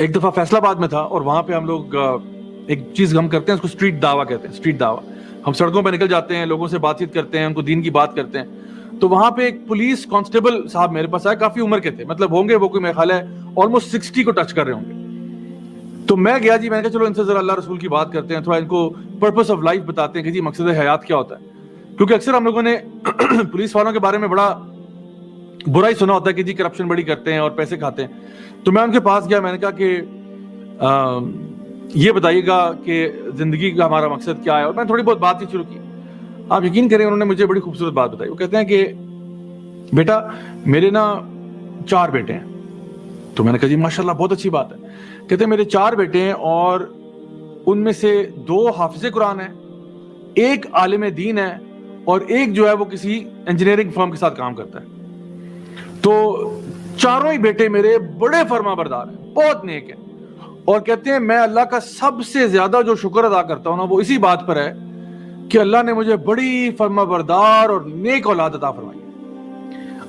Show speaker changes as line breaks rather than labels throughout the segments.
ایک دفعہ فیصل آباد میں تھا اور وہاں پہ ہم لوگ ایک چیز ہم کرتے ہیں اس کو اسٹریٹ دعویٰ کہتے ہیں. اسٹریٹ دعویٰ, ہم سڑکوں پہ نکل جاتے ہیں, لوگوں سے بات چیت کرتے ہیں, ان کو دین کی بات کرتے ہیں. تو وہاں پہ ایک پولیس کانسٹیبل صاحب میرے پاس آئے, کافی عمر کے تھے, مطلب ہوں گے وہ کوئی میرا خیال ہے آلموسٹ 60 کو ٹچ کر رہے ہوں گے. تو میں گیا جی, میں نے کہا چلو ان سے ذرا اللہ رسول کی بات کرتے ہیں, تھوڑا ان کو پرپس آف لائف بتاتے ہیں کہ جی مقصد حیات کیا ہوتا ہے. کیونکہ اکثر ہم لوگوں نے پولیس والوں کے بارے میں بڑا برا ہی سنا ہوتا ہے کہ جی کرپشن بڑی کرتے ہیں اور پیسے کھاتے ہیں. تو میں ان کے پاس گیا, میں نے کہا کہ یہ بتائیے گا کہ زندگی کا ہمارا مقصد کیا ہے, اور میں نے تھوڑی بہت بات ہی شروع کی. آپ یقین کریں انہوں نے مجھے بڑی خوبصورت بات بتائی. وہ کہتے ہیں کہ بیٹا میرے نا 4 بیٹے ہیں. تو میں نے کہا جی ماشاءاللہ بہت اچھی بات ہے. کہتے ہیں میرے 4 بیٹے ہیں اور ان میں سے 2 حافظ قرآن ہیں, 1 عالم دین ہے, اور 1 جو ہے وہ کسی انجینئرنگ فرم کے ساتھ کام کرتا ہے. تو چاروں ہی بیٹے میرے بڑے فرما بردار ہیں, بہت نیک ہیں, اور کہتے ہیں میں اللہ کا سب سے زیادہ جو شکر ادا کرتا ہوں نا وہ اسی بات پر ہے کہ اللہ نے مجھے بڑی فرما بردار اور نیک اولاد عطا فرمائی.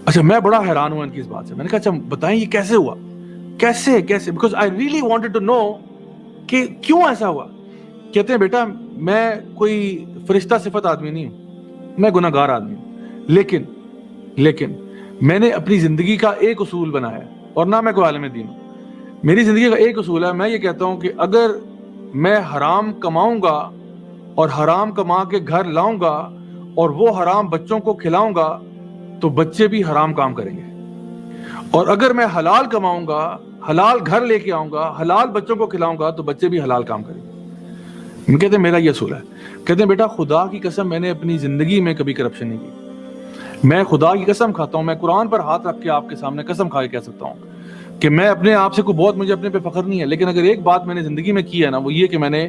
اچھا میں بڑا حیران ہوا ان کی اس بات سے. میں نے کہا اچھا بتائیں یہ کیسے ہوا, کیسے because I really wanted to know کہ کیوں ایسا ہوا. کہتے ہیں بیٹا میں کوئی فرشتہ صفت آدمی نہیں ہوں, میں گناہ گار آدمی ہوں, لیکن میں نے اپنی زندگی کا ایک اصول بنایا ہے, اور نہ میں کوئی عالم دین ہوں. میری زندگی کا ایک اصول ہے, میں یہ کہتا ہوں کہ اگر میں حرام کماؤں گا اور حرام کما کے گھر لاؤں گا اور وہ حرام بچوں کو کھلاؤں گا تو بچے بھی حرام کام کریں گے, اور اگر میں حلال کماؤں گا, حلال گھر لے کے آؤں گا, حلال بچوں کو کھلاؤں گا تو بچے بھی حلال کام کریں گے. کہتے ہیں میرا یہ اصول ہے. کہتے ہیں بیٹا خدا کی قسم میں نے اپنی زندگی میں کبھی کرپشن نہیں کی. میں خدا کی قسم کھاتا ہوں, میں قرآن پر ہاتھ رکھ کے آپ کے سامنے قسم کھا کے کہہ سکتا ہوں کہ میں اپنے آپ سے کوئی بہت, مجھے اپنے پہ فخر نہیں ہے, لیکن اگر ایک بات میں نے زندگی میں کی ہے نا وہ یہ کہ میں نے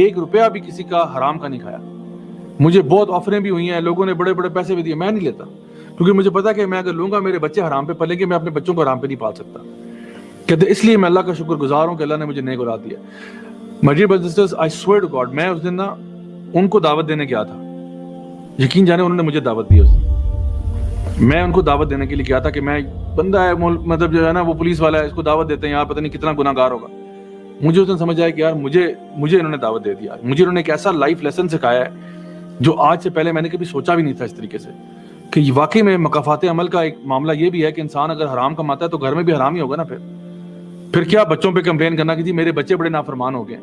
1 روپیہ بھی کسی کا حرام کا نہیں کھایا. مجھے بہت آفریں بھی ہوئی ہیں, لوگوں نے بڑے بڑے پیسے بھی دیے, میں نہیں لیتا, کیونکہ مجھے پتا کہ میں اگر لوں گا میرے بچے حرام پہ پلیں گے, میں اپنے بچوں کو حرام پہ نہیں پال سکتا. کہتے اس لیے میں اللہ کا شکر گزار ہوں کہ اللہ نے مجھے نیک اولاد دیا. My dear brothers and sisters, I swear to God, میں اس دن نا ان کو دعوت دینے گیا تھا, یقین جانے انہوں نے مجھے دعوت دی. اس دن میں ان کو دعوت دینے کے لیے کیا تھا کہ میں بندہ ہے مطلب جو ہے نا وہ پولیس والا ہے, اس کو دعوت دیتے ہیں یار پتہ نہیں کتنا گناہ گار ہوگا. مجھے اس دن سمجھ آیا کہ یار مجھے انہوں نے دعوت دے دیا, مجھے انہوں نے ایک ایسا لائف لیسن سکھایا ہے جو آج سے پہلے میں نے کبھی سوچا بھی نہیں تھا اس طریقے سے, کہ واقعی میں مکافات عمل کا ایک معاملہ یہ بھی ہے کہ انسان اگر حرام کماتا ہے تو گھر میں بھی حرام ہی ہوگا نا. پھر کیا بچوں پہ کمپلین کرنا کہ جی میرے بچے بڑے نافرمان ہو گئے,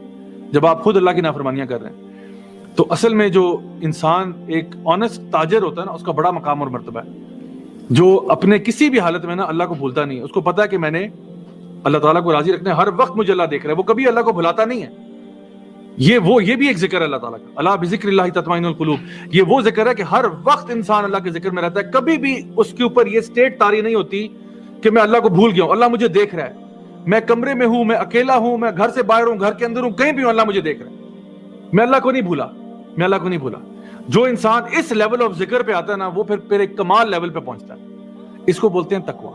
جب آپ خود اللہ کی نافرمانیاں کر رہے ہیں. تو اصل میں جو انسان ایک آنیسٹ تاجر ہوتا ہے نا اس کا بڑا مقام اور مرتبہ ہے, جو اپنے کسی بھی حالت میں نا اللہ کو بھولتا نہیں ہے. اس کو پتا ہے کہ میں نے اللہ تعالیٰ کو راضی رکھنا ہے, ہر وقت مجھے اللہ دیکھ رہا ہے, وہ کبھی اللہ کو بھلاتا نہیں ہے. یہ بھی ایک ذکر ہے اللہ تعالیٰ کا, اللہ بذکر اللہ تطمئن القلوب. یہ وہ ذکر ہے کہ ہر وقت انسان اللہ کے ذکر میں رہتا ہے, کبھی بھی اس کے اوپر یہ سٹیٹ طاری نہیں ہوتی کہ میں اللہ کو بھول گیا ہوں, اللہ مجھے دیکھ رہا ہے, میں کمرے میں ہوں, میں اکیلا ہوں, میں گھر سے باہر ہوں, گھر کے اندر ہوں, کہیں بھی ہوں, اللہ مجھے دیکھ رہا ہے, میں اللہ کو نہیں بھولا. جو انسان اس لیول آف ذکر پہ آتا ہے نا وہ پھر ایک کمال لیول پہ پہنچتا ہے. اس کو بولتے ہیں تقویٰ.